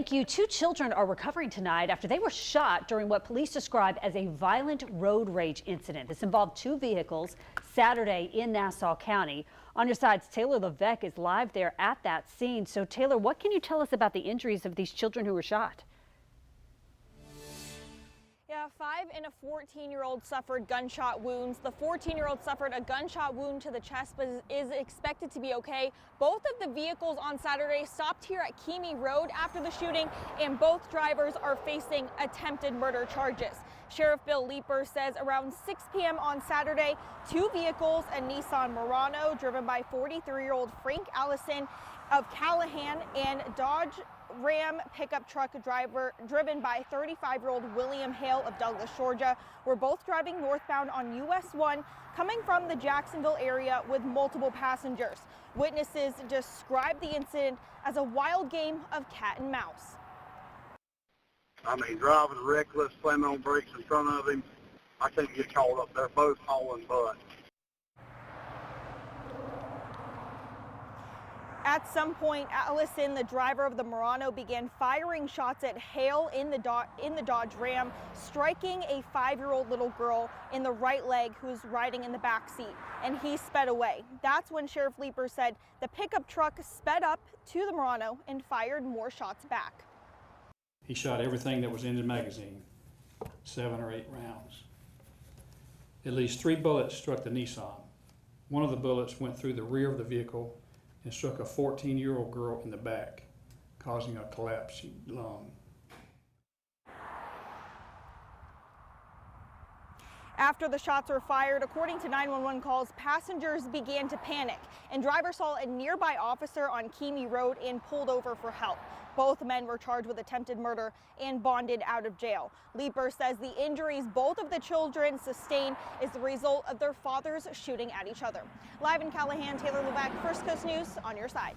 Thank you. Two children are recovering tonight after they were shot during what police describe as a violent road rage incident. This involved two vehicles Saturday in Nassau County. On your sides, Taylor Levesque is live there at that scene. So Taylor, what can you tell us about the injuries of these children who were shot? Yeah, 5 and a 14-year-old suffered gunshot wounds. The 14-year-old suffered a gunshot wound to the chest, but is expected to be okay. Both of the vehicles on Saturday stopped here at Keamy Road after the shooting, and both drivers are facing attempted murder charges. Sheriff Bill Leeper says around 6 p.m. on Saturday, two vehicles, a Nissan Murano driven by 43-year-old Frank Allison of Callahan and Dodge Ram pickup truck driver driven by 35-year-old William Hale of Douglas, Georgia, were both driving northbound on US 1 coming from the Jacksonville area with multiple passengers. Witnesses described the incident as a wild game of cat and mouse. I mean, driving reckless, slamming on brakes in front of him. I couldn't get caught up. They're both hauling butt. At some point, Allison, the driver of the Murano, began firing shots at Hale in the Dodge Ram, striking a 5-year-old little girl in the right leg who was riding in the back seat, and he sped away. That's when Sheriff Leeper said the pickup truck sped up to the Murano and fired more shots back. He shot everything that was in the magazine, 7 or 8 rounds. At least 3 bullets struck the Nissan. One of the bullets went through the rear of the vehicle and struck a 14-year-old girl in the back, causing a collapsed lung. After the shots were fired, according to 911 calls, passengers began to panic, and drivers saw a nearby officer on Keamy Road and pulled over for help. Both men were charged with attempted murder and bonded out of jail. Leeper says the injuries both of the children sustained is the result of their fathers shooting at each other. Live in Callahan, Taylor Levesque, First Coast News, on your side.